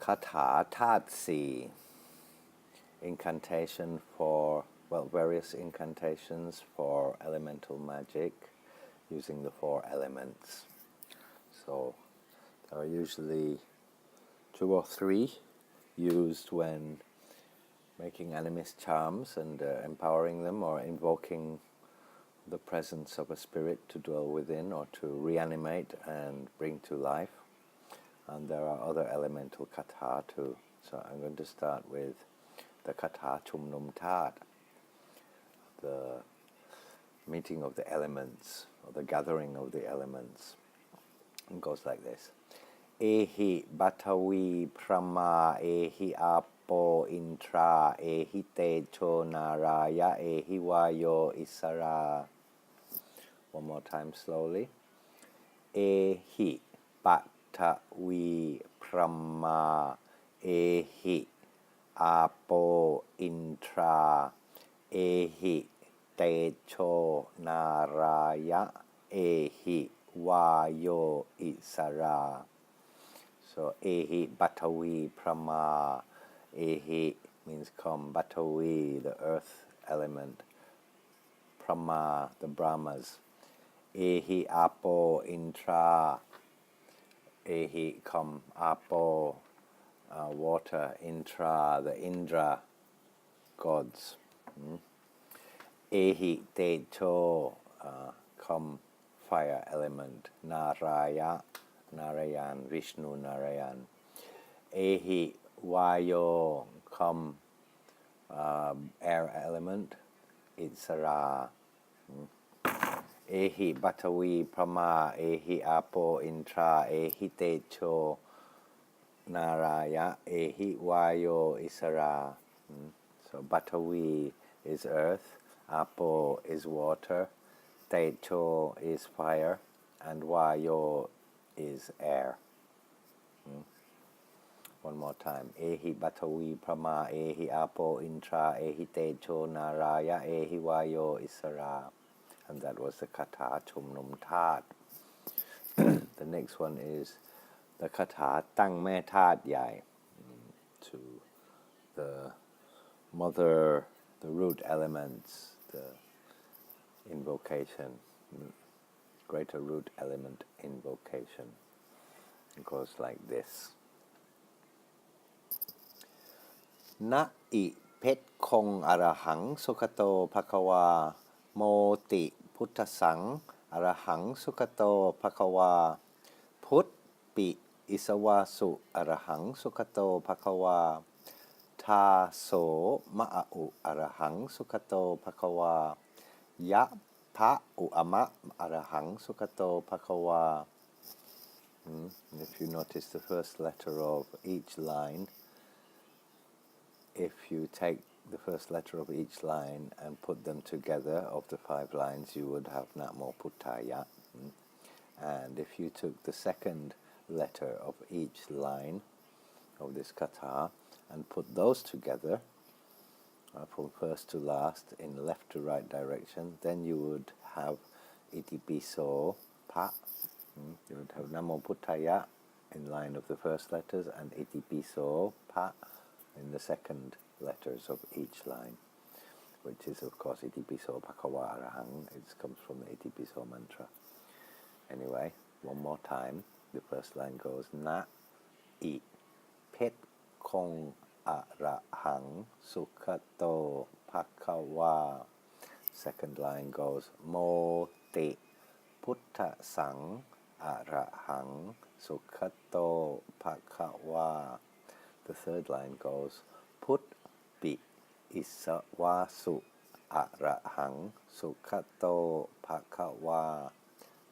คาถาธาตุสี่ incantation for various incantations for elemental magic using the four elements. So there are usually 2 or 3 used when making animist charms and empowering them or invoking the presence of a spirit to dwell within or to reanimate and bring to life. And there are other elemental kata too. So I'm going to start with the kata chumnum tat, the meeting of the elements, or the gathering of the elements. It goes like this. Ehi batavi prama ehi apo intra ehi tejo naraya ehi vayo isara. One more time slowly. Ehi batavi prama ehi apo intra ehi tejo naraya ehi vayo isara. So ehi batavi prama. Ehi means come. Batavi, the earth element. Prama, the Brahmas. Ehi apo intra. Ehi come. Apo, water. Intra, the Indra gods. Ehi tejo, come. Fire element. Naraya, Narayan, Vishnu Narayan. Ehi vayo, come. Air element. Itsara. Ehi batavi prama, ehi apo intra, ehi tejo naraya, ehi vayo isara. So batavi is earth, apo is water, tejo is fire, and vayo is air. One more time. Ehi batavi prama, ehi apo intra, ehi tejo naraya, ehi vayo isara. And that was the kata chumnum tat. The next one is the kata tang me tat yai, to the mother, the root elements, the invocation, greater root element invocation. It goes like this. Na I pet kong arahang sukato phakawaโมติพุทธสังอรหังสุขโตภควาพุทธปิอิสวาสุอรหังสุขโตภควาทาโสมะอุอรหังสุขโตภควายะพะอุอมะอรหังสุขโตภควา If you notice the first letter of each line, if you take the first letter of each line and put them together of the 5 lines, you would have Namo Puttaya. And if you took the second letter of each line of this kata and put those together from first to last in left to right direction, then you would have Itipiso Pa. You would have Namo Puttaya in line of the first letters and Itipiso Pa in the second letters of each line, which is of course Itipiso Bhakava Arahang. It comes from the Itipiso mantra. Anyway, one more time. The first line goes Na I Pet Kong Arahang Sukhato Bhakava. Second line goes Mo Te Puttha Sang Arahang Sukhato Bhakava. The third line goes Put Pi Isavasu Arahang Sukhato Bhakava.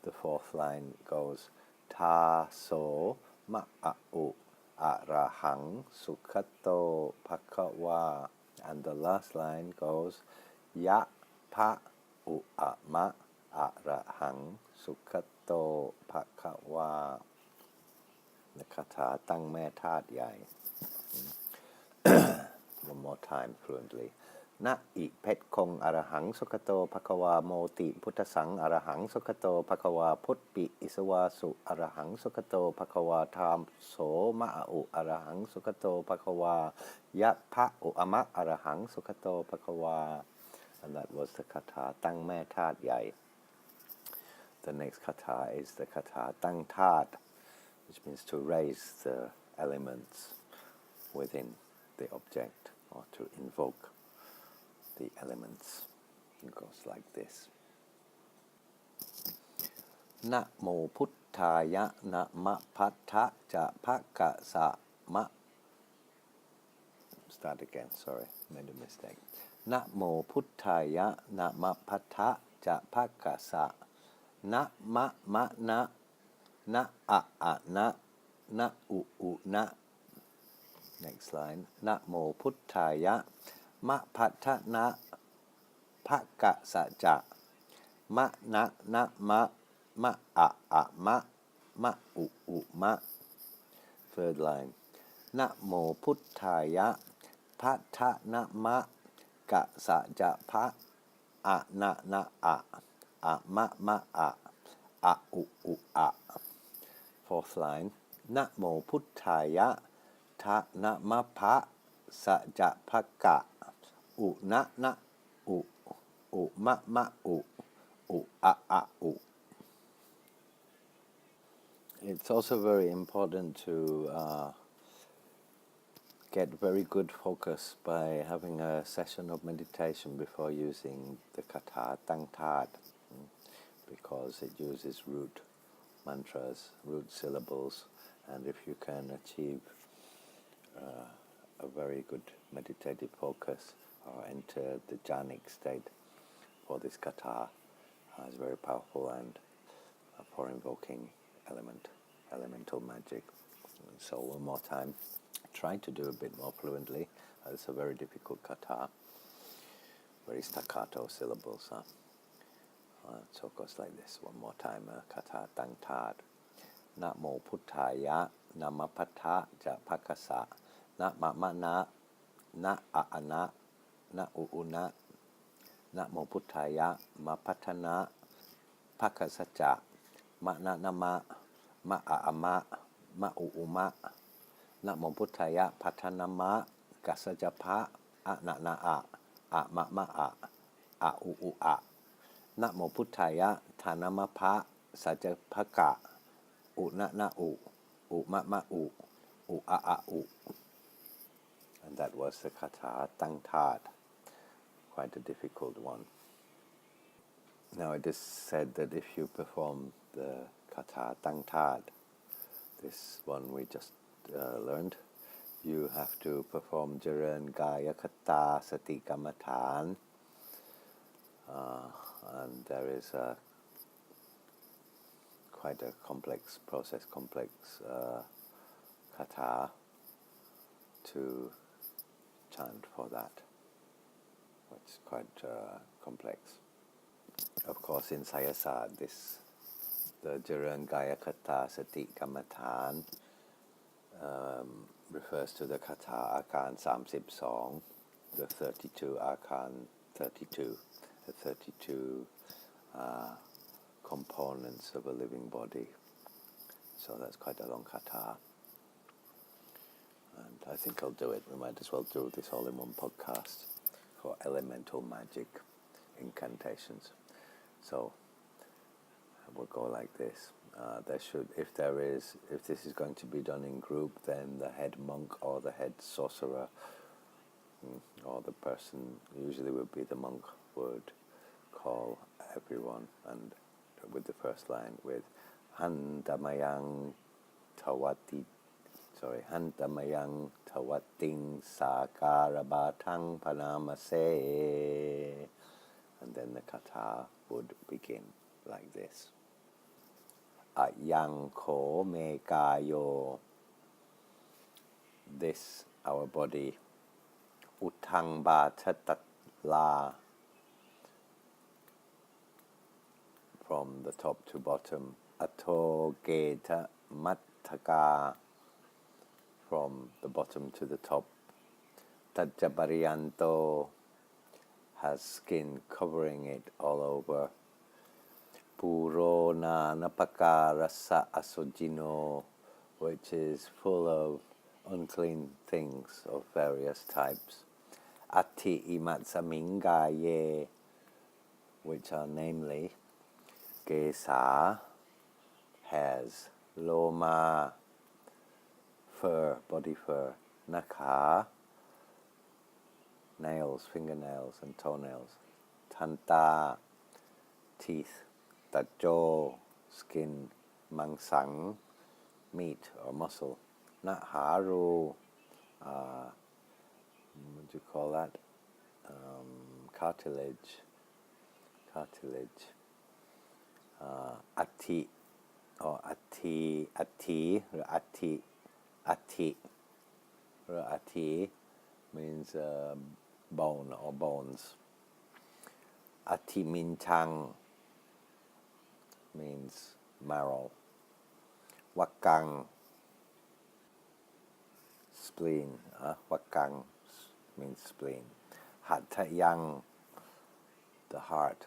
The fourth line goes Ta So Ma'u Arahang Sukhato Bhakava. And the last line goes Ya Pa U'ama Arahang Sukhato Bhakava. The kata Tang Me Tat Yai. One more time fluently. นะอิเพชรคงอรหังสุขโตภควาโมติพุทธสังอรหังสุขโตภควาพุทธปิอิสวาสุอรหังสุขโตภควาธรรมโสมะอุอรหังสุขโตภควายะพะอุอมะอรหังสุขโตภควา and that was the kata ตั้งแม่ธาตุใหญ่ The next kata is the kata ตั้งธาตุ which means to raise the elements within the object or to invoke the elements. It goes like this. นะโมพุทธายะนะมะพัทธะจะภะกะสะมะ Start again, sorry, made a mistake. นะโมพุทธายะนะมะพัทธะจะภะกะสะนะมะมะนะนะอะอะนะนะอุอุนะ Next line นะโมพุทธายะมะพัทธะนะภะกะสะจะมะนะนะมะมะอะอะมะมะอุอุมะ Third line นะโมพุทธายะพัทธะนะมะกะสะจะภะอะนะนะอะอะมะมะอะอะอุอุอะ Fourth line นะโมพุทธายะทะนะมะภะสะจะภะกะอุนะนะอุอุมะมะอุอุอะอะอุ It's also very important to get very good focus by having a session of meditation before using the kata ตั้งธาตุ because it uses root mantras, root syllables, and if you can achieve a very good meditative focus or enter the jhanic state for this kata, it's very powerful and for invoking elemental magic. So one more time, try to do a bit more fluently. It's a very difficult kata, very staccato syllables. So it goes like this. One more time, kata ตั้งธาตุนะโมพุทธายะนะมะพัทธะจะภะกะสะนะมะมะนะนะอะอะนะนะอุอุนะนะโมพุทธายะมะพัทธนะภะกะสะจะมะนะนะมะมะอะอะมะมะอุอุมะนะโมพุทธายะพัทธนะมะกะสะจะภะอะนะนะอะอะมะมะอะอะอุอุอะนะโมพุทธายะทานมะภะสัจจะภะกะอุนะนะอุอุมะมะอุอุอะอะอุ And that was the kata ตั้งธาตุ quite a difficult one. Now it is said that if you perform the kata ตั้งธาตุ this one we just learned, you have to perform เจริญกายคตาสติกรรมฐาน and there is quite a complex process, complex kata to chant for that. It's quite complex. Of course, in Sayasat, the Jaran Gaya Kata Sati Kamatan refers to the kata Akan 32, the 32 Akan 32, the 32 components of a living body. So that's quite a long kata. And I think I'll do it. We might as well do this all in one podcast for elemental magic incantations. So we'll go like this. There should, if this is going to be done in group, then the head monk or the head sorcerer or the person, usually would be the monk, would call everyone, and with the first line with Handamayang Tawati. Hantamayang tawating sakarabatang panamase. And then the kata would begin like this. Ayang ko me kayo. This, our body. Utang batatat la. From the top to bottom. Ato geta mattaka. From the bottom to the top. Tajabarianto, has skin covering it all over. Puro na napakarasa asojino, which is full of unclean things of various types. Ati imatsamingaye, which are namely Gesa, hairs, Loma, fur, body fur, Nakha, nails, fingernails and toenails, Tanta, teeth, Tajo, skin, Mangsang, meat or muscle, Naharu, what do you call that? Cartilage, Ati, or Ati, Ati means bone or bones. Ati Minchang means marrow. Wakang, spleen. Wakang means spleen. Hatayang, the heart.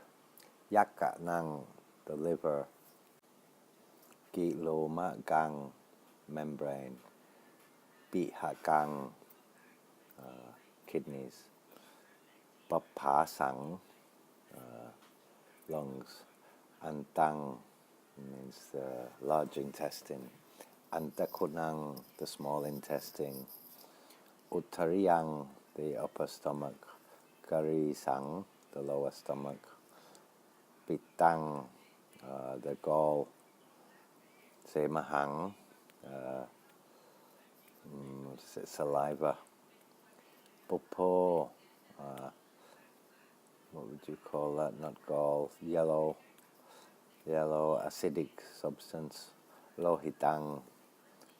Yakanang, the liver. Giloma gang, membrane. Bihakang, kidneys. Papasang, lungs. Antang means the large intestine. Antakunang, the small intestine. Uttariyang, the upper stomach. Garisang, the lower stomach. Pitang, the gall. Semahang, saliva. Popo, what would you call that? Not gall, yellow acidic substance. Lohitang,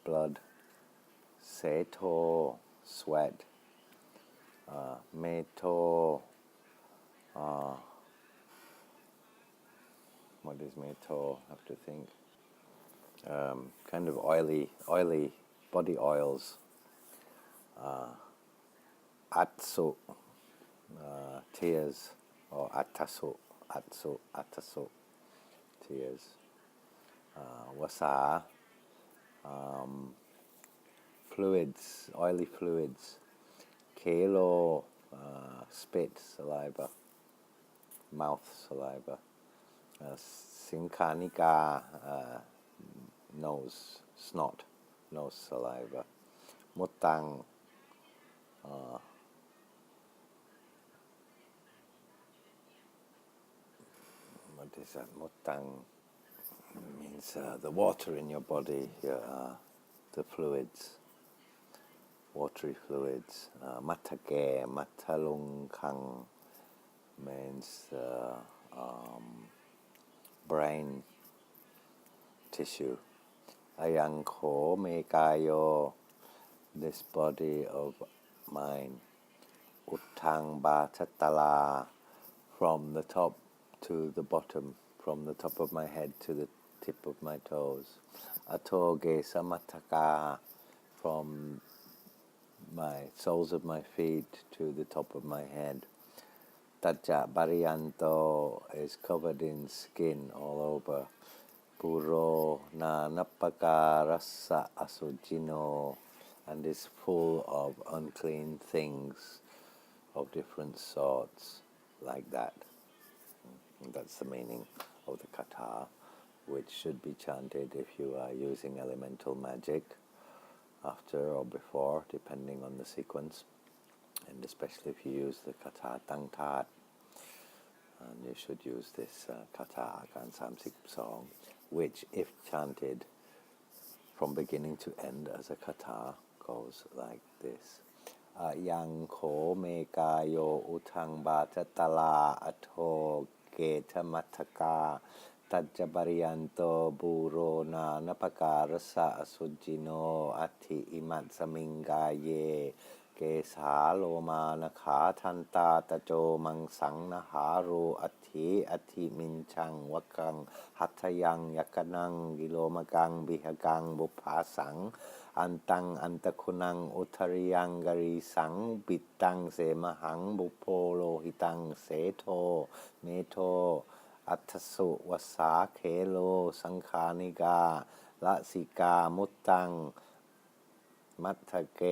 blood. Seto, sweat. Meto, what is meto? I have to think. Kind of oily body oils. Atsu, tears, or atasu, tears. Wasa, fluids, oily fluids. Kelo, spit, saliva, mouth saliva. Sinkanika, nose, snot, nose saliva. Mutang, what is that? Mutang means the water in your body, the fluids, watery fluids. Matage, matalungkang means brain tissue. Ayangko mekayo, this body of mine. Utang batatala, from the top to the bottom, from the top of my head to the tip of my toes. Atoge samataka, from my soles of my feet to the top of my head. Taja barianto is covered in skin all over. Puro na napaka rasa asujino, and is full of unclean things of different sorts, like that. And that's the meaning of the kata, which should be chanted if you are using elemental magic, after or before, depending on the sequence, and especially if you use the kata tangtat, and you should use this kata Akan Samsik song, which, if chanted from beginning to end as a kata, goes like this. Yang ko mekayo utang batatala ato geta mataka tajabarianto buro na napakarasa asujino ati imat samingaye เกสาโลมานะขาทันตาตะโจมังสังนะหาโรอัตถิอัตถิมินชังวกังหัตถยังยักนังกิโลมกังบิหกังบุภาสังอันตังอันตะคุนังอุทริยังกรีสังปิดตังเสมหังบุโพโลหิตังเสโทเนโทอัตถสุวสาเขโลสังคานิกาละสิกามุตตังมัทธเก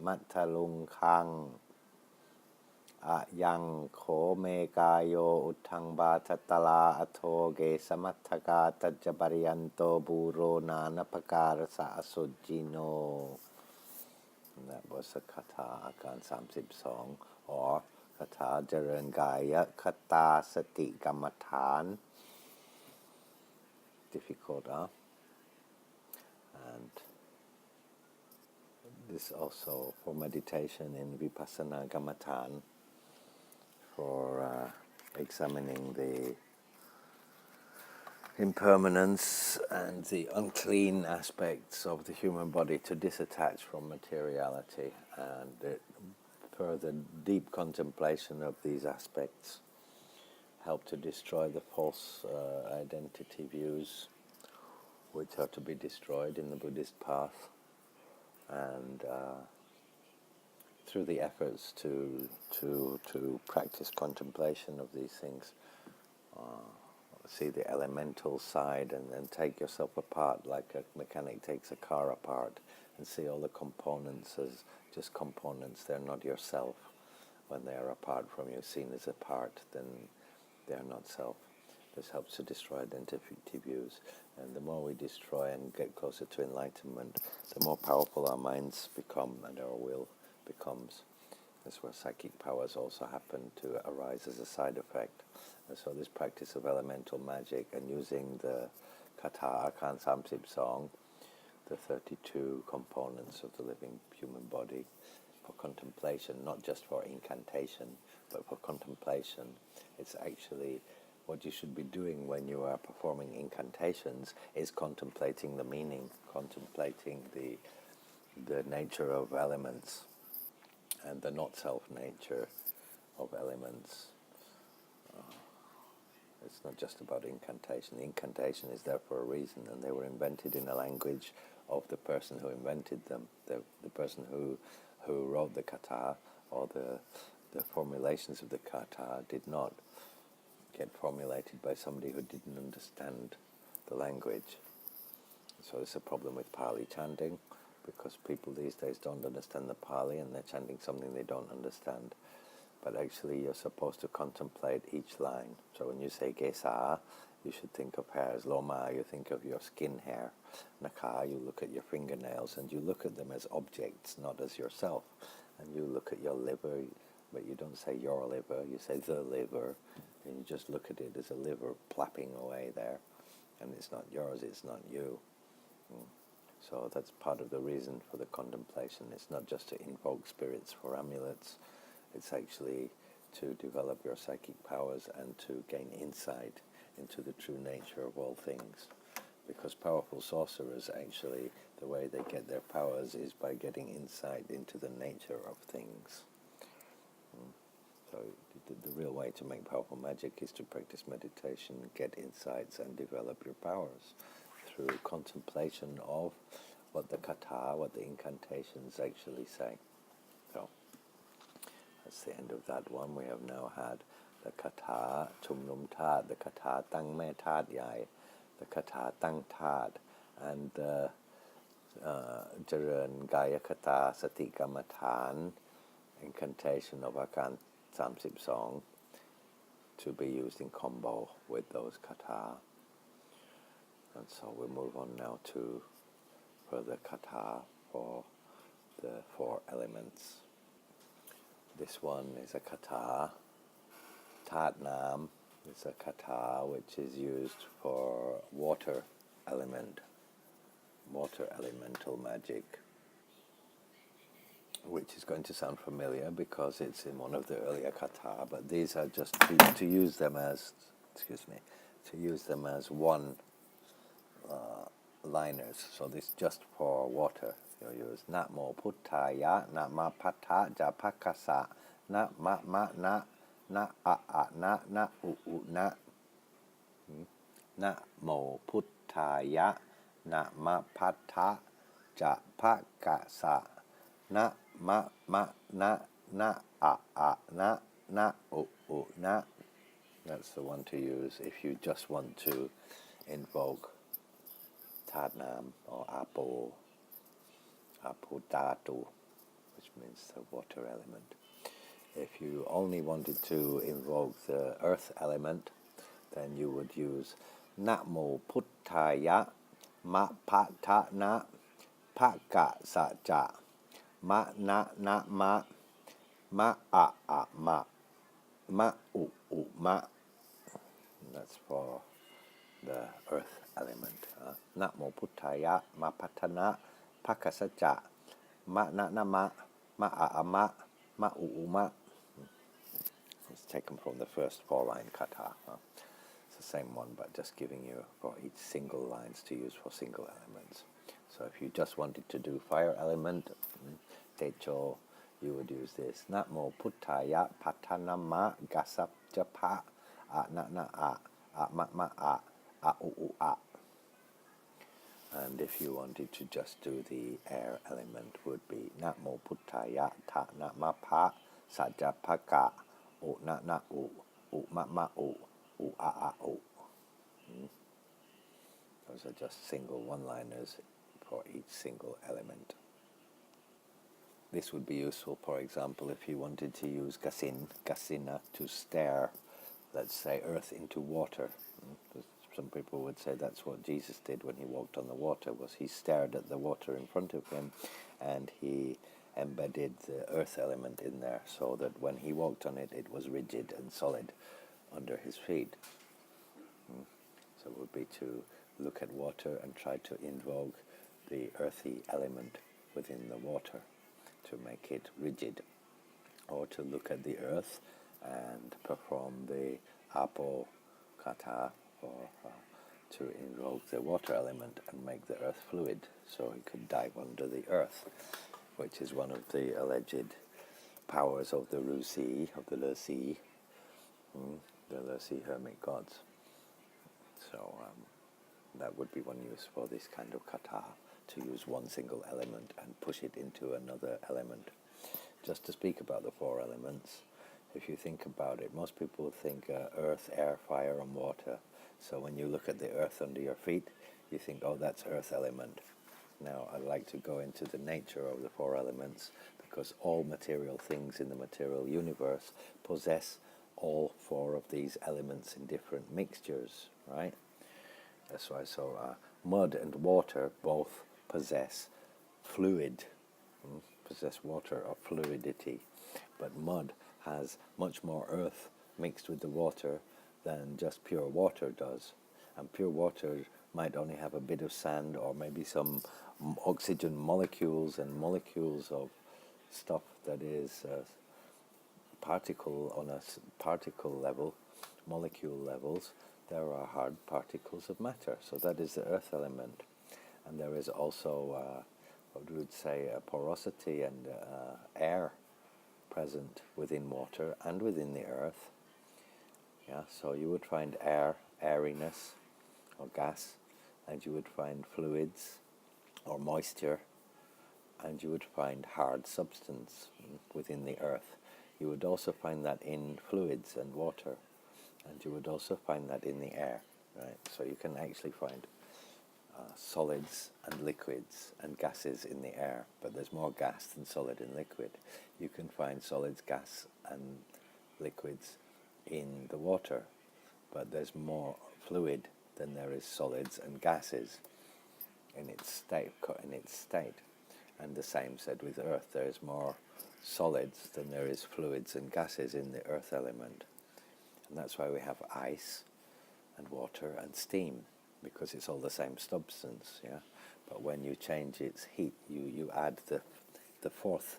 มัทธลุงคังอะยังโขเมกายโยอุทังบาทตลาอโทเกสมัทธกาตัจจปริยันโตบูโรนานภการสะอสุจิโนบทคาถาอาการ32or คาถาเจริญกายคตาสติกรรมฐาน difficult and this also for meditation in vipassana kamatan for examining the impermanence and the unclean aspects of the human body to disattach from materiality, and further deep contemplation of these aspects help to destroy the false identity views which are to be destroyed in the Buddhist path, and through the efforts to practice contemplation of these things, see the elemental side and then take yourself apart like a mechanic takes a car apart, and see all the components as just components. They're not yourself. When they are apart from you, seen as a part, then they are not self. This helps to destroy identity views, and the more we destroy and get closer to enlightenment, the more powerful our minds become and our will becomes. That's where psychic powers also happen to arise as a side effect. And so this practice of elemental magic and using the Katha Akan Samsip song, the 32 components of the living human body, for contemplation, not just for incantation, but for contemplation. It's actually what you should be doing when you are performing incantations is contemplating the meaning, contemplating the nature of elements and the not-self nature of elements. It's not just about incantation. The incantation is there for a reason, and they were invented in a language of the person who invented them. The person who wrote the kata or the formulations of the kata did not get formulated by somebody who didn't understand the language. So there's a problem with Pali chanting, because people these days don't understand the Pali and they're chanting something they don't understand. But actually you're supposed to contemplate each line. So when you say Gesa, you should think of hair as Loma, you think of your skin hair. Naka, you look at your fingernails, and you look at them as objects, not as yourself. And you look at your liver, but you don't say your liver, you say the liver, and you just look at it as a liver plapping away there. And it's not yours, it's not you. So that's part of the reason for the contemplation. It's not just to invoke spirits for amulets, it's actually to develop your psychic powers and to gain insight into the true nature of all things. Because powerful sorcerers, actually, the way they get their powers is by getting insight into the nature of things. So the real way to make powerful magic is to practice meditation, get insights, and develop your powers through contemplation of what the kata, what the incantations actually say. So that's the end of that one. We have now had the kata chumnum tat, the kata tang me tat yai, the kata tang tat, and the Jaran Gaya Kata Sati Kamatan, incantation of Akan Samsip song, to be used in combo with those kata. And so we move on now to further kata for the 4 elements. This one is a kata, Tat Nam. It's a kata which is used for water elemental magic, which is going to sound familiar because it's in one of the earlier kata, but these are just to use them as one liners. So this just for water. you'll use Namo Puttaya, Nama Pata Japakasa, Na Ma Ma Na, Na A A Na, Na U U Na. Namo Puttaya, Nama Pata Japakasa, Na Ma Ma Na, Na A A Na, Na U U Na. That's the one to use if you just want to invoke Tadnam or Apo Dhatu, which means the water element. If you only wanted to invoke the earth element, then you would use Namo Puttaya Ma Patana Paka Saja Ma Na Na Ma Ma A A Ma Ma U U Ma. That's for the earth element. Namo Puttaya Ma Patana Paka Saja Ma Na Na Ma Ma A A Ma Ma U U Ma. It's taken from the first 4-line kata. It's the same one, but just giving you for each single lines to use for single elements. So if you just wanted to do fire element, techo, you would use this. Namo Puttaya Patanama Gasap Japa A Na Na A Ma Ma A U U A. And if you wanted to just do the air element, would be Namo Puttaya Ta Na Ma Pa Sajapaka U Na Na U U Ma Ma U U A A U. Those are just single one-liners for each single element. This would be useful, for example, if you wanted to use gasina, to stare, let's say, earth into water. Some people would say that's what Jesus did when he walked on the water, was he stared at the water in front of him and he embedded the earth element in there so that when he walked on it, it was rigid and solid under his feet. So it would be to look at water and try to invoke the earthy element within the water to make it rigid, or to look at the earth and perform the apo kata, or to invoke the water element and make the earth fluid so he could dive under the earth, which is one of the alleged powers of the Rusi, of the Lursi, the Lursi hermit gods. So that would be one use for this kind of kata, to use one single element and push it into another element. Just to speak about the 4 elements, if you think about it, most people think earth, air, fire and water. So when you look at the earth under your feet, you think, oh, that's earth element. Now I'd like to go into the nature of the 4 elements, because all material things in the material universe possess all 4 of these elements in different mixtures, right? That's why, mud and water both possess fluid, possess water or fluidity, but mud has much more earth mixed with the water than just pure water does. And pure water might only have a bit of sand or maybe some oxygen molecules and molecules of stuff that is particle on a particle level, molecule levels. There are hard particles of matter, so that is the earth element. And there is also, what we would say, a porosity and air present within water and within the earth. Yeah, so you would find air, airiness, or gas, and you would find fluids or moisture, and you would find hard substance within the earth. You would also find that in fluids and water, and you would also find that in the air, right? So you can actually find solids and liquids and gases in the air, but there's more gas than solid and liquid. You can find solids, gas and liquids in the water, but there's more fluid than there is solids and gases in its state. And the same said with earth. There is more solids than there is fluids and gases in the earth element. And that's why we have ice and water and steam, because it's all the same substance, yeah. But when you change its heat, you add the fourth,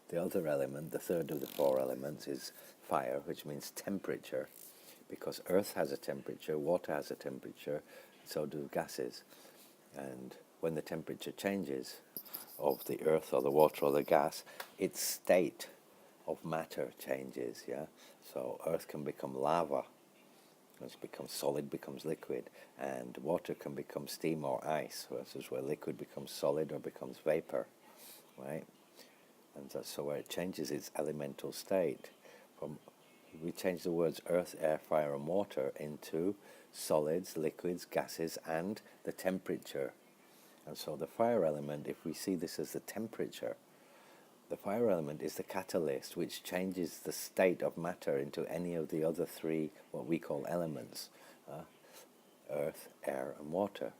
the other element, the third of the 4 elements is fire, which means temperature, because earth has a temperature, water has a temperature, so do gases. And when the temperature changes of the earth or the water or the gas, its state of matter changes, yeah? So earth can become lava, it becomes solid, becomes liquid, and water can become steam or ice, versus where liquid becomes solid or becomes vapor, right? And that's so where it changes its elemental state. We change the words earth, air, fire, and water into solids, liquids, gases, and the temperature. And so the fire element, if we see this as the temperature, the fire element is the catalyst which changes the state of matter into any of the other three, what we call elements, earth, air, and water.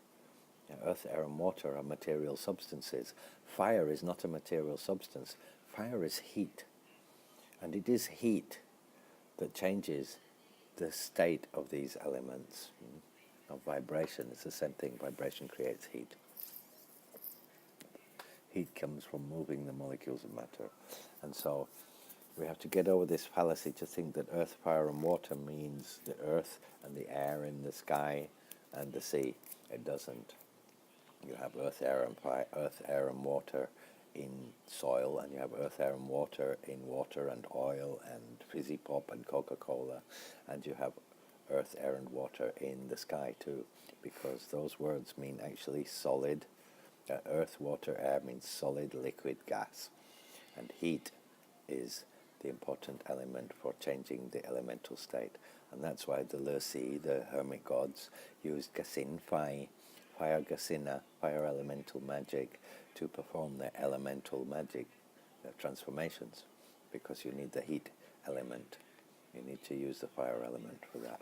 Earth, air, and water are material substances. Fire is not a material substance. Fire is heat. And it is heat that changes the state of these elements. Of vibration, it's the same thing. Vibration creates heat. Heat comes from moving the molecules of matter. And so we have to get over this fallacy to think that earth, fire, and water means the earth and the air in the sky and the sea. It doesn't. You have earth, air, and fire, earth, air, and water in soil, and you have earth, air, and water in water and oil and fizzy pop and Coca-Cola, and you have earth, air, and water in the sky too, because those words mean actually solid. Earth, water, air means solid, liquid, gas, and heat is the important element for changing the elemental state. And that's why the Lersi, the hermit gods, used Gasin Fai, fire Gasina, fire elemental magic, to perform their elemental magic, their transformations, because you need the heat element. You need to use the fire element for that.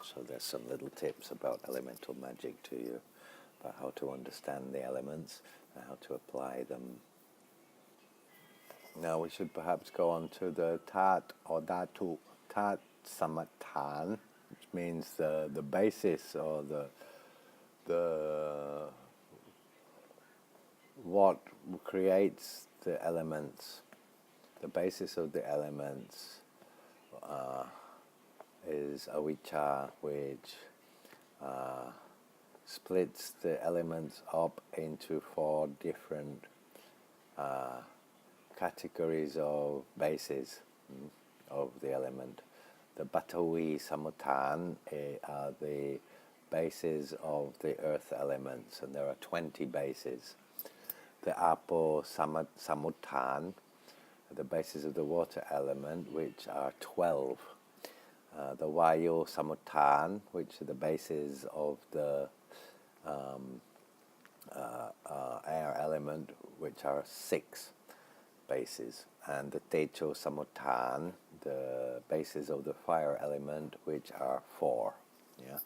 So there's some little tips about elemental magic to you, about how to understand the elements and how to apply them. Now we should perhaps go on to the Tat or Dhatu, Tat Samathan, which means the basis or the what creates the elements. The basis of the elements is avicca, which splits the elements up into four different categories of bases of the element. The Batawi Samutan are the bases of the earth elements, and there are 20 bases. The Apo Samutan, the bases of the water element, which are 12. The Vayu Samutan, which are the bases of the air element, which are 6 bases. And the Techo Samutan, the bases of the fire element, which are 4. Yeah.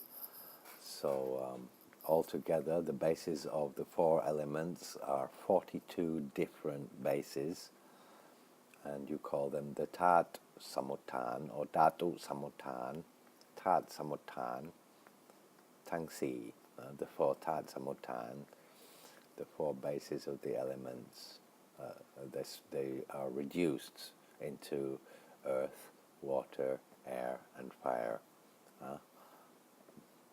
So altogether, the bases of the 4 elements are 42 different bases, and you call them the Tat Samutan or Dhatu Samutan, Tat Samutan, Tangsi, the 4 Tat Samutan, the 4 bases of the elements. They are reduced into earth, water, air, and fire.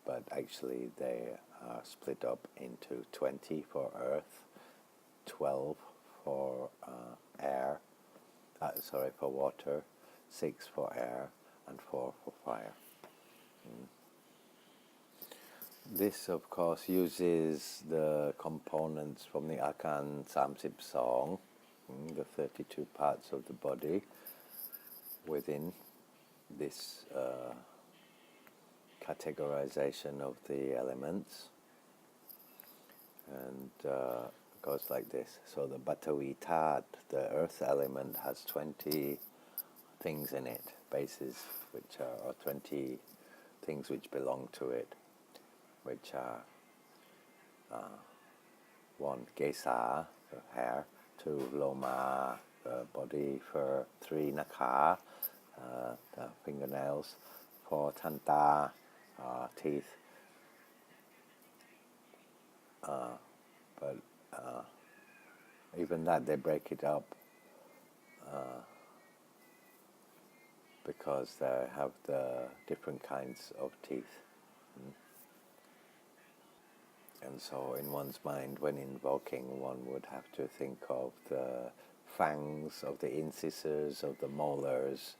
But actually they are split up into 20 for earth, 12 for for water, 6 for air, and 4 for fire. This, of course, uses the components from the Akan Samsip song, the 32 parts of the body within this categorization of the elements, and goes like this. So the Batawi Tat, the earth element, has 20 things in it, bases, which are 20 things which belong to it, which are 1, Gesa, the hair, 2, Loma, the body, fur, 3, Nakha, the fingernails, 4, Tanta, teeth, but even that they break it up because they have the different kinds of teeth. And so in one's mind, when invoking, one would have to think of the fangs, of the incisors, of the molars,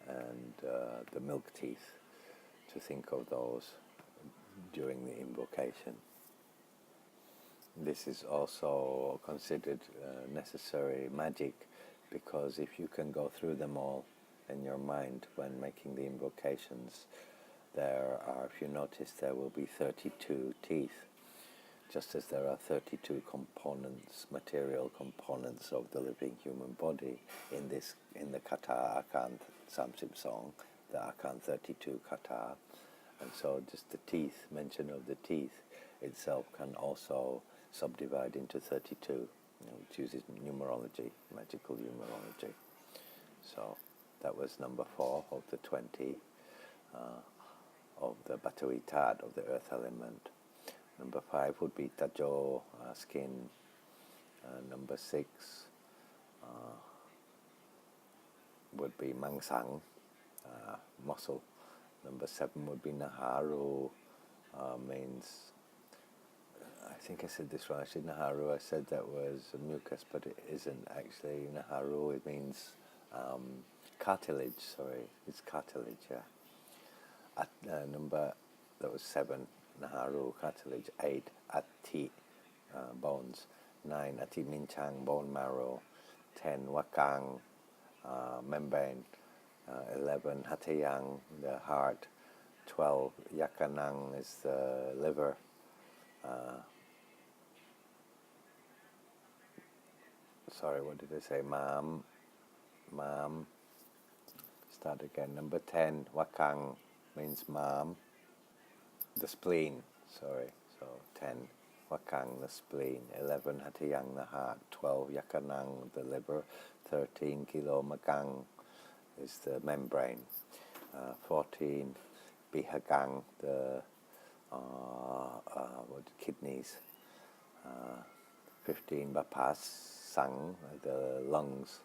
and the milk teeth, to think of those during the invocation. This is also considered necessary magic, because if you can go through them all in your mind when making the invocations, there are, if you notice, there will be 32 teeth, just as there are 32 components, material components of the living human body in the kata Akan Samsim song, the Akan 32 kata. And so just the teeth, mention of the teeth itself can also subdivide into 32, which uses numerology, magical numerology. So that was number 4 of the 20 of the Batuitat, of the earth element. Number 5 would be Tajo, skin. Number 6 would be Mangsang, muscle. Number 7 would be Naharu, means, I think I said this wrong, actually Naharu, I said that was mucus, but it isn't actually Naharu, it means cartilage, sorry, it's cartilage, yeah. That was 7, Naharu, cartilage. 8, Ati, bones. 9, Ati Minchang, bone marrow. 10, Wakang, membrane. 11, Hatayang, the heart. 12, Yakanang is the liver. Sorry, what did I say? Mam. Start again. Number 10, Wakang means mam. The spleen, sorry. So 10, Wakang, the spleen. 11, Hatayang, the heart. 12, Yakanang, the liver. 13, Kilo Magang is the membrane. 14, Bihagang, the kidneys. 15, Bapas Sang, the lungs.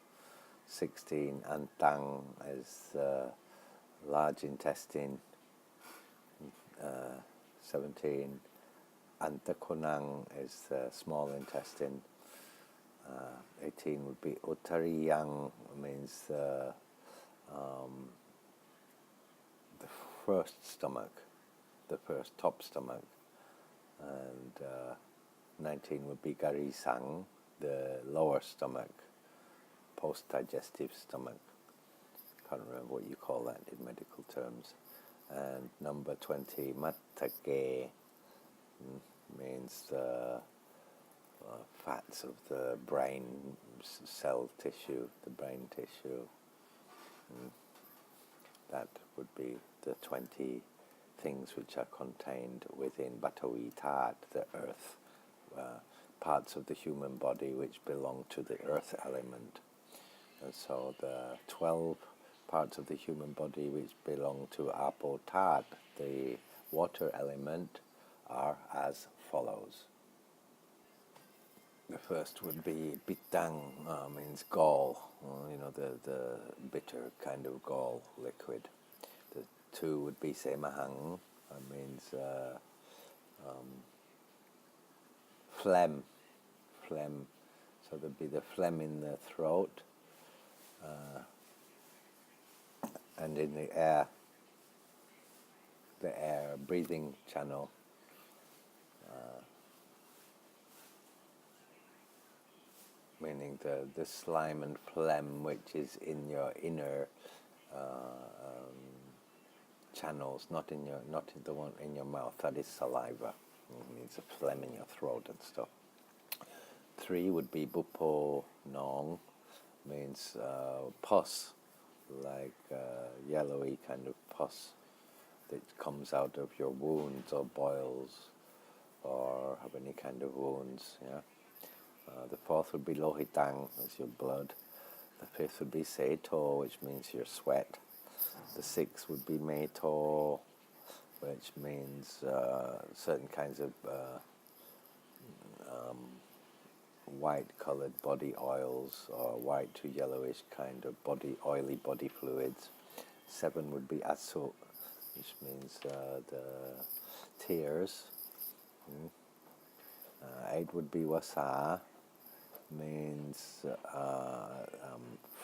16, Antang is the large intestine. 17, Antakonang is the small intestine. 18 would be Uttariyang, means the first stomach, the first top stomach. And 19 would be Garisang, the lower stomach, post-digestive stomach. Can't remember what you call that in medical terms. And number 20, Matake, means the fats of the brain cell tissue, the brain tissue. That would be the 20 things which are contained within Batawi-tat, the earth, parts of the human body which belong to the earth element. And so the 12 parts of the human body which belong to Apo-tat, the water element, are as follows. The first would be Bitang, means gall, the bitter kind of gall liquid. The 2 would be Semahang, means phlegm. So there'd be the phlegm in the throat and in the air, breathing channel. Meaning the slime and phlegm which is in your inner channels, not in the one in your mouth. That is saliva. It means a phlegm in your throat and stuff. 3 would be Bupo Nong, means pus, like yellowy kind of pus that comes out of your wounds or boils or have any kind of wounds. Yeah. The 4th would be Lohitang, that's your blood. The 5th would be Seto, which means your sweat. The 6th would be Meto, which means certain kinds of white-coloured body oils or white to yellowish kind of oily body fluids. 7 would be Asu, which means the tears. 8 would be wasa, means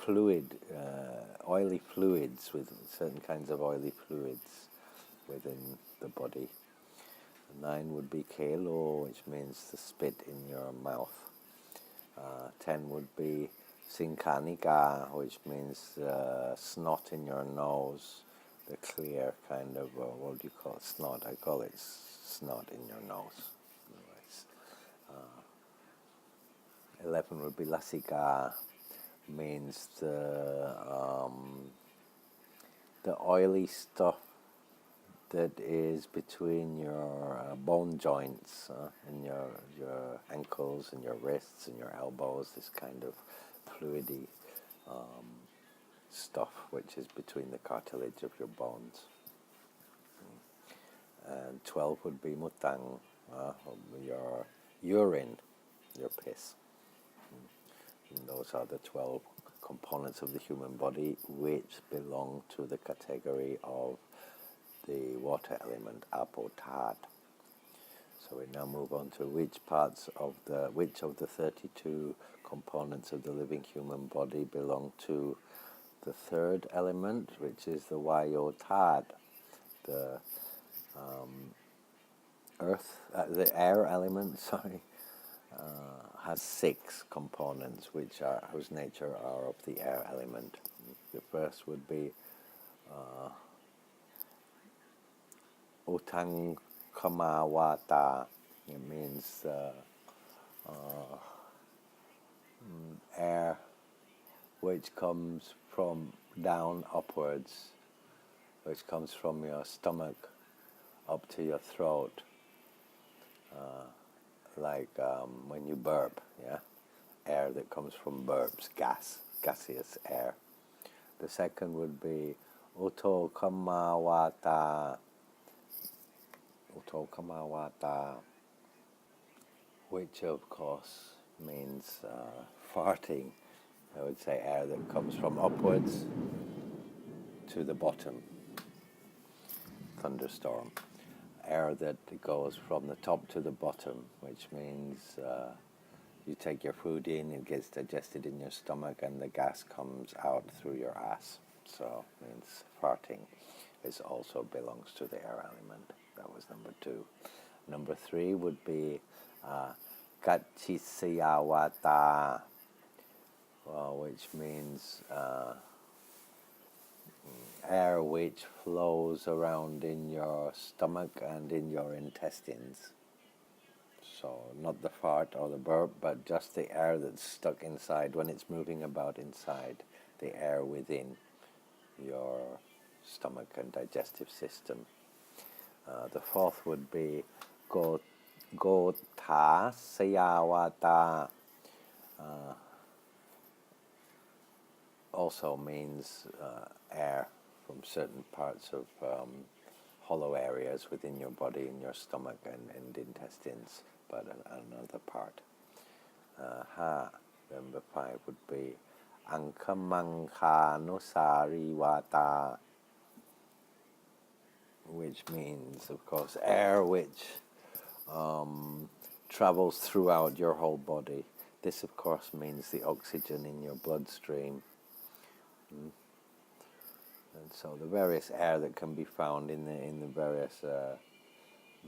fluid, oily fluids, with certain kinds of oily fluids within the body. 9 would be kelo, which means the spit in your mouth. 10 would be sinkanika, which means snot in your nose, the clear kind of, what do you call it, snot? I call it snot in your nose. 11 would be lasika, means the oily stuff that is between your bone joints, in your ankles and your wrists and your elbows, this kind of fluidy stuff which is between the cartilage of your bones. And 12 would be mutang, your urine, your piss. And those are the 12 components of the human body which belong to the category of the water element, apotat. So we now move on to which of the 32 components of the living human body belong to the third element, which is the vayotat, the the air element. Has 6 components whose nature are of the air element. The first would be utang kamawata. It means air which comes from down upwards, which comes from your stomach up to your throat, like when you burp, yeah? Air that comes from burps, gaseous air. The second would be uto kamawata, which of course means farting. I would say air that comes from upwards to the bottom. Thunderstorm. Air that goes from the top to the bottom, which means you take your food in, it gets digested in your stomach, and the gas comes out through your ass. So it means farting. It also belongs to the air element. That was number 2. Number 3 would be Gachisayawata, which means air which flows around in your stomach and in your intestines. So not the fart or the burp, but just the air that's stuck inside when it's moving about inside, the air within your stomach and digestive system. The fourth would be Gotha Sayawata. Also means air from certain parts of hollow areas within your body, in your stomach and intestines, but another part. Number 5 would be Ankamankanusariwata, which means, of course, air which travels throughout your whole body. This, of course, means the oxygen in your bloodstream. And so the various air that can be found in the various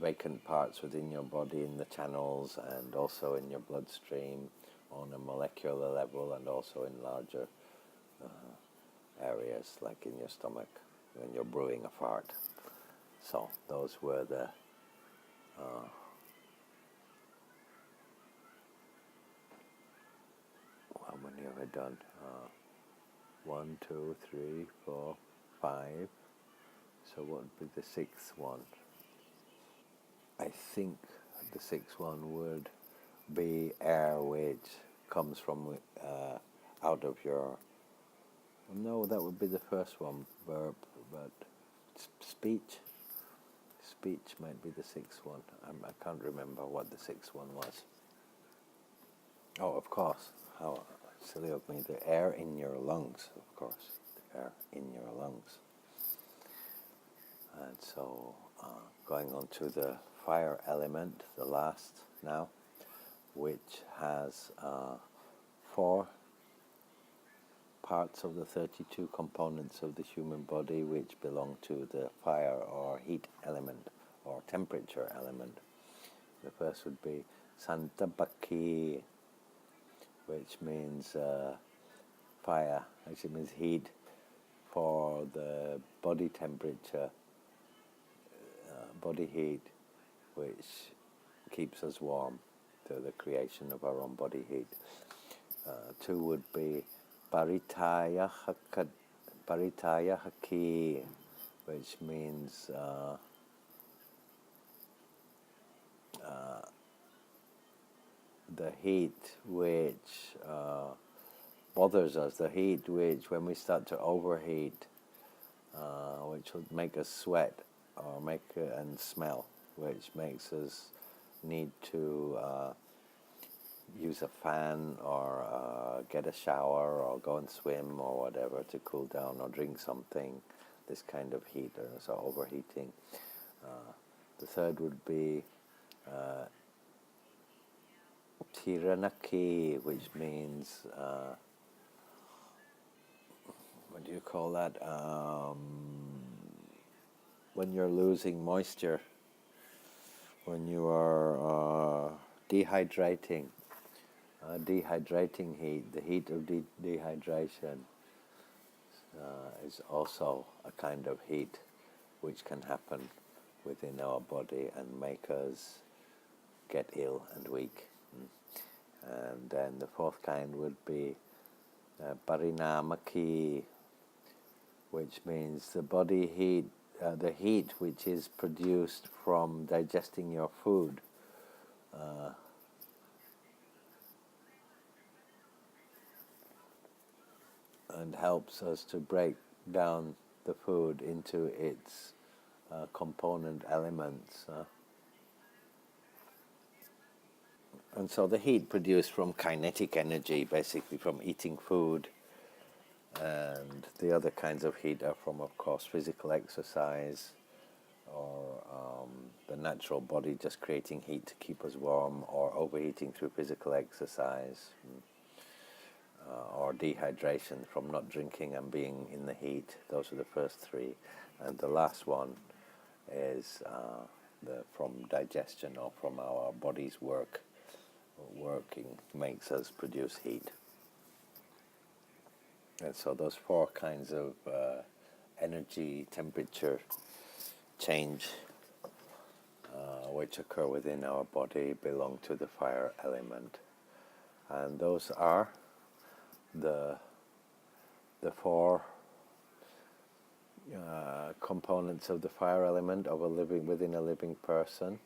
vacant parts within your body, in the channels, and also in your bloodstream on a molecular level, and also in larger areas like in your stomach when you're brewing a fart. So those were the how many have I done? 1, 2, 3, 4, 5. So what would be the 6th one? I think the 6th one would be air which comes from out of your... No, that would be the first one, verb, but speech. Speech might be the 6th one. I can't remember what the 6th one was. Oh, of course. How silly of me. The air in your lungs, of course. The air in your lungs. And so, going on to the fire element, the last now. which has 4 parts of the 32 components of the human body which belong to the fire or heat element or temperature element. The first would be Santabaki, which means fire, actually means heat for the body temperature, body heat, which keeps us warm, to the creation of our own body heat. 2 would be Paritaya Haki, which means the heat which bothers us, the heat which, when we start to overheat, which would make us sweat or and smell, which makes us need to use a fan or get a shower or go and swim or whatever to cool down, or drink something, this kind of heat, so overheating. The third would be Tiranaki, which means what do you call that? When you're losing moisture, when you are dehydrating, dehydrating heat, the heat of dehydration is also a kind of heat which can happen within our body and make us get ill and weak. And then the fourth kind would be Parinamaki, which means the body heat, the heat which is produced from digesting your food. And helps us to break down the food into its component elements. And so the heat produced from kinetic energy, basically from eating food, and the other kinds of heat are from, of course, physical exercise, or the natural body just creating heat to keep us warm, or overheating through physical exercise, or dehydration from not drinking and being in the heat. Those are the first 3. And the last one is from digestion, or from our body's working makes us produce heat. And so those 4 kinds of energy, temperature change which occur within our body belong to the fire element. And those are the 4 components of the fire element of within a living person,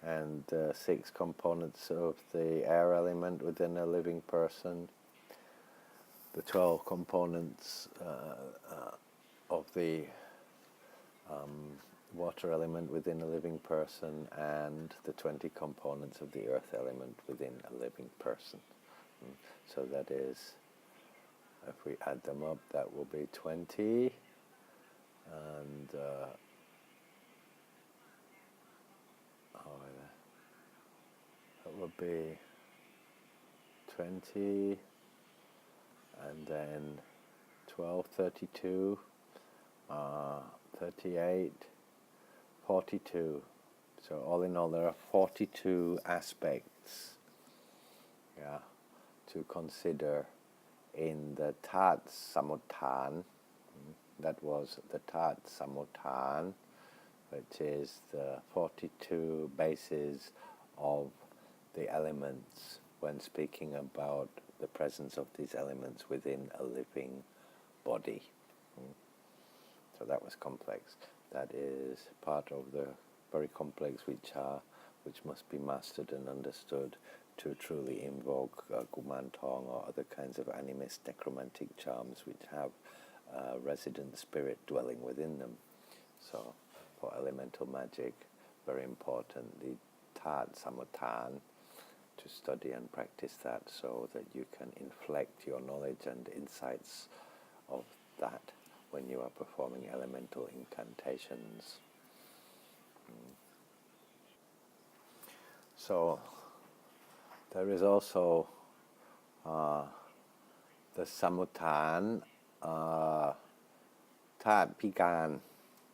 and 6 components of the air element within a living person, the 12 components of the water element within a living person, and the 20 components of the earth element within a living person. So that is, if we add them up, that will be 20, and that would be 20, and then 12, 32, 38, 42. So all in all, there are 42 aspects, to consider in the Tat Samuttan. That was the Tat Samuttan, which is the 42 bases of the elements when speaking about the presence of these elements within a living body. So that was complex. That is part of the very complex which must be mastered and understood to truly invoke Gumantong or other kinds of animist necromantic charms which have resident spirit dwelling within them. So for elemental magic, very important, the Tat Samuttan, to study and practice that so that you can inflect your knowledge and insights of that when you are performing elemental incantations. So There is also the Samutan Tat Pikan,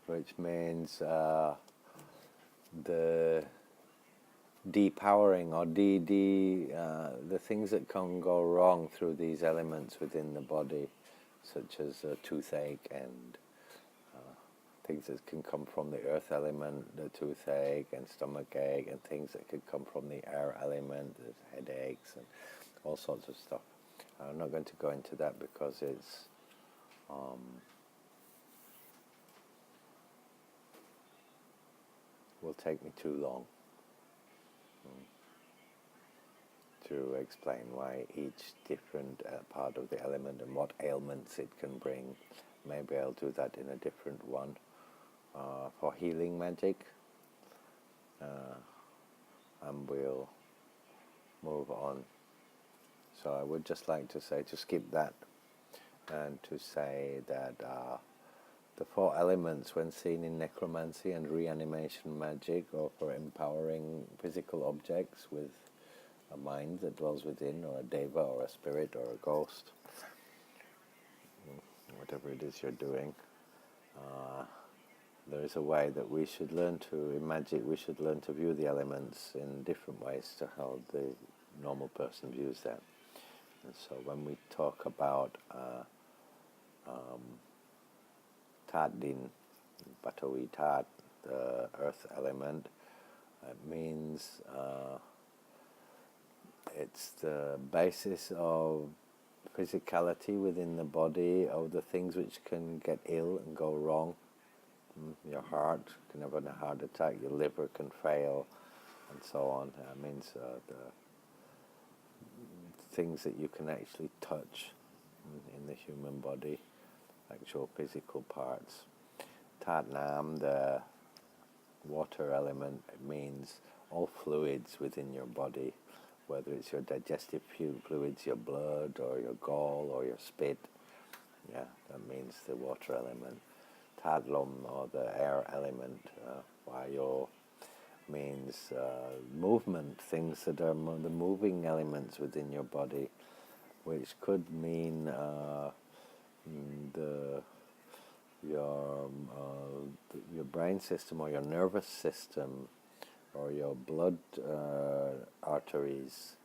which means the depowering or the things that can go wrong through these elements within the body, such as toothache and things that can come from the earth element, the toothache and stomach ache, and things that could come from the air element, there's headaches and all sorts of stuff. I'm not going to go into that because it's will take me too long to explain why each different part of the element and what ailments it can bring. Maybe I'll do that in a different one. For healing magic, and we'll move on. So I would just like to say, to skip that, and to say that the 4 elements, when seen in necromancy and reanimation magic, or for empowering physical objects with a mind that dwells within, or a deva, or a spirit, or a ghost, whatever it is you're doing, there is a way that we should learn to, in magic, we should learn to view the elements in different ways to how the normal person views them. And so when we talk about Tat Din, Batawi Tat, the earth element, it means it's the basis of physicality within the body, of the things which can get ill and go wrong. Your heart can have a heart attack, your liver can fail, and so on. It means the things that you can actually touch in the human body, actual physical parts. Tat Nam, the water element, it means all fluids within your body, whether it's your digestive fluids, your blood, or your gall, or your spit. Yeah, that means the water element. Tat Lom, or the air element, Vayo, means movement, things that are the moving elements within your body, which could mean your brain system, or your nervous system, or your blood arteries.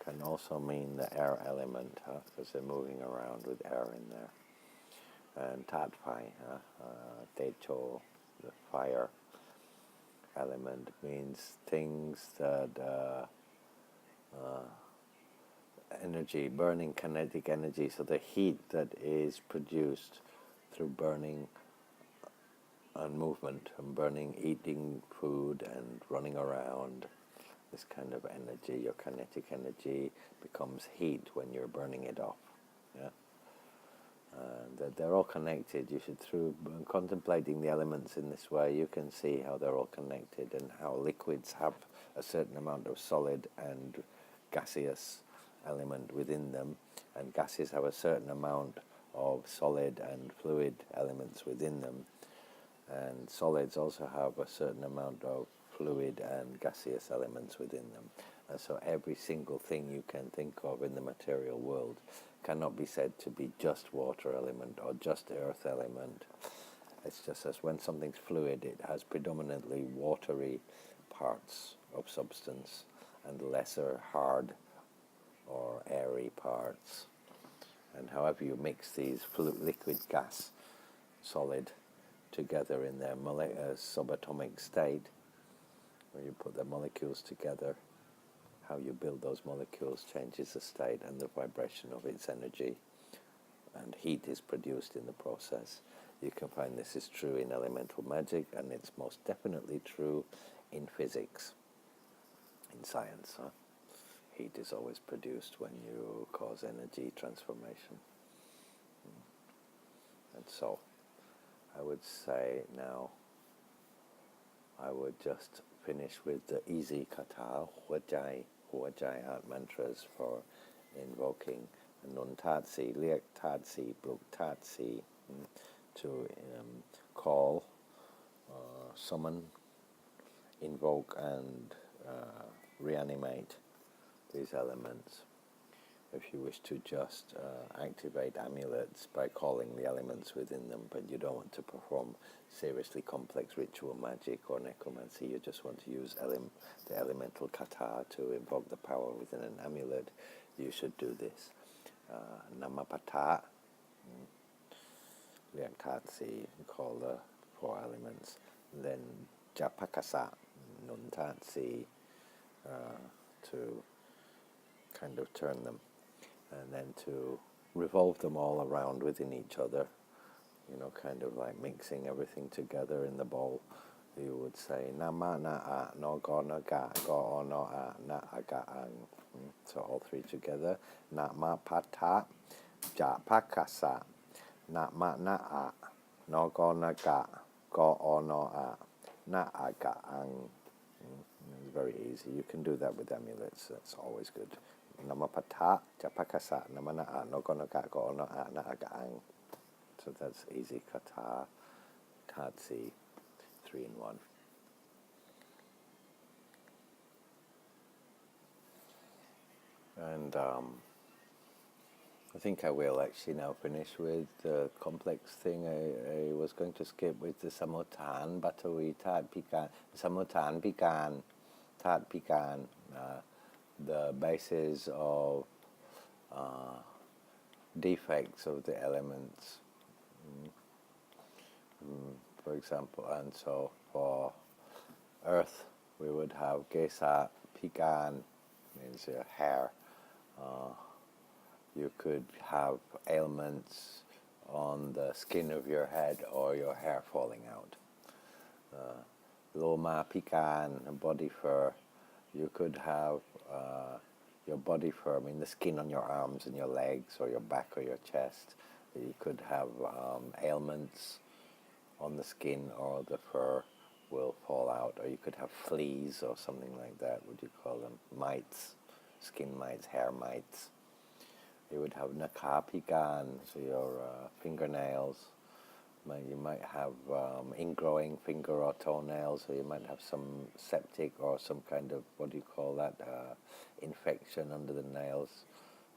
Can also mean the air element, because they're moving around with air in there. And Tat Phai, Techo, the fire element, means things that energy, burning kinetic energy, so the heat that is produced through burning and movement, and burning, eating food and running around. This kind of energy, your kinetic energy, becomes heat when you're burning it off. Yeah. And they're all connected. You should, through contemplating the elements in this way, you can see how they're all connected, and how liquids have a certain amount of solid and gaseous element within them, and gases have a certain amount of solid and fluid elements within them, and solids also have a certain amount of fluid and gaseous elements within them. And so every single thing you can think of in the material world cannot be said to be just water element or just earth element. It's just as when something's fluid, it has predominantly watery parts of substance and lesser hard or airy parts. And however you mix these liquid, gas, solid together in their subatomic state, where you put the molecules together, how you build those molecules changes the state and the vibration of its energy, and heat is produced in the process. You can find this is true in elemental magic, and it's most definitely true in physics, in science. Heat is always produced when you cause energy transformation. And so, I would say now, I would just finish with the easy kata, Huajai heart mantras for invoking. Nun Tatsi, Liek Tatsi, Bruk Tatsi, to call, summon, invoke, and reanimate these elements. If you wish to just activate amulets by calling the elements within them, but you don't want to perform seriously complex ritual magic or necromancy, you just want to use the elemental kata to invoke the power within an amulet, you should do this. Namapata, Liangtatsi, call the 4 elements. Then Japakasa, Nuntatsi, to kind of turn them, and then to revolve them all around within each other, kind of like mixing everything together in the bowl. You would say Nama na a no go no ga go o no a na a ga ang. So all 3 together. Nama pata Japakasa, Nama na a no go no ga go o no a na a ga ang. It's very easy. You can do that with amulets. That's always good. Namapata, Japakasa, Namana, no gonaga, go no a, na agaang. So that's easy. Kata, Tatsi, 3 in 1. And I think I will actually now finish with the complex thing. I was going to skip with the Samutan, Batui, Tat Pikan, Samutan Pikan, Tat Pikan, the basis of defects of the elements. For example, and so for earth, we would have Gesa Pikan, means your hair. You could have ailments on the skin of your head or your hair falling out. Loma Pikan, body fur. You could have your body fur, the skin on your arms and your legs or your back or your chest. You could have ailments on the skin, or the fur will fall out, or you could have fleas or something like that. What do you call them? Mites, skin mites, hair mites. You would have nakapigan, so your fingernails. You might have ingrowing finger or toenails, or you might have some septic or some kind of, what do you call that, infection under the nails.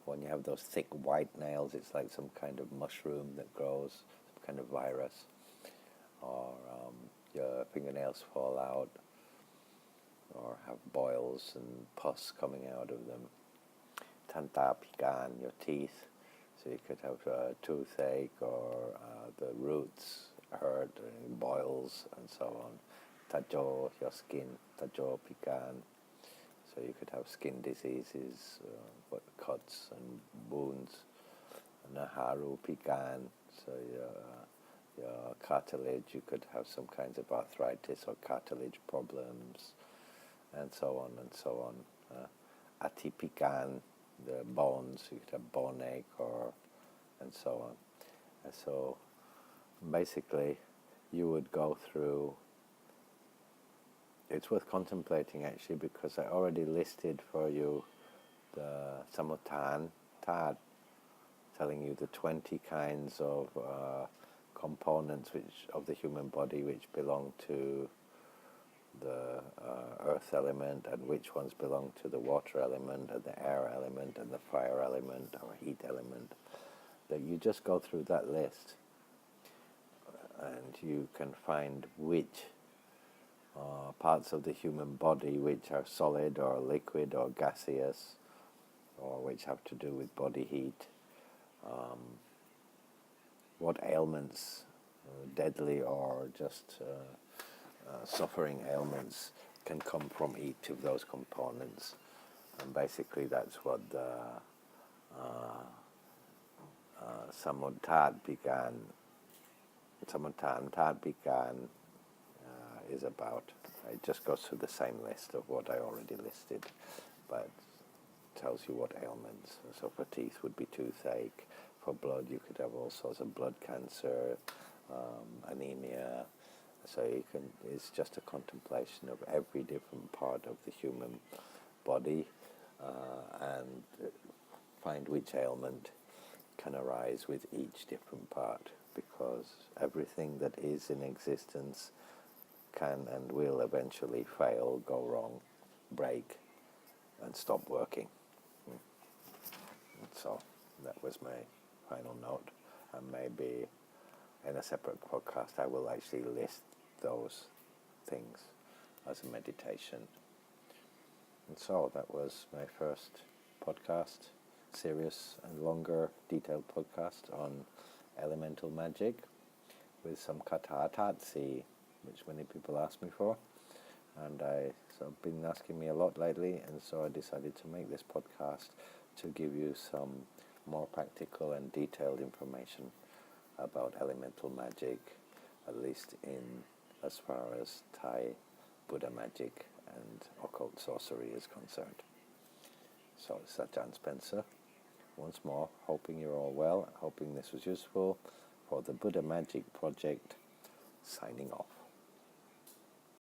When you have those thick white nails, it's like some kind of mushroom that grows, some kind of virus. Or your fingernails fall out, or have boils and pus coming out of them. Tantapigan, your teeth. So you could have toothache, or the roots hurt, and boils, and so on. Tajo, your skin. Tajo pikan. So you could have skin diseases, cuts and wounds. Naharu pikan. So your cartilage, you could have some kinds of arthritis or cartilage problems, and so on and so on. Atipikan, the bones, you could have bone ache, and so on. And so basically you would go through, it's worth contemplating actually, because I already listed for you the Samutan Tad, telling you the 20 kinds of components of the human body which belong to the earth element, and which ones belong to the water element and the air element and the fire element or heat element. That you just go through that list and you can find which parts of the human body which are solid or liquid or gaseous, or which have to do with body heat, what ailments, deadly or just suffering ailments, can come from each of those components. And basically that's what the Samutan Tad began is about. It just goes through the same list of what I already listed, but tells you what ailments. So for teeth would be toothache. For blood, you could have all sorts of blood cancer, anemia. So it's just a contemplation of every different part of the human body, and find which ailment can arise with each different part, because everything that is in existence can and will eventually fail, go wrong, break, and stop working. So that was my final note, and maybe in a separate podcast I will actually list those things as a meditation. And so that was my first podcast, serious and longer detailed podcast on elemental magic with some kata tatsi, which many people ask me for, and so been asking me a lot lately, and so I decided to make this podcast to give you some more practical and detailed information about elemental magic, at least in as far as Thai Buddha magic and occult sorcery is concerned. So it's Sajjan Spencer, once more, hoping you're all well, hoping this was useful for the Buddha Magic Project, signing off.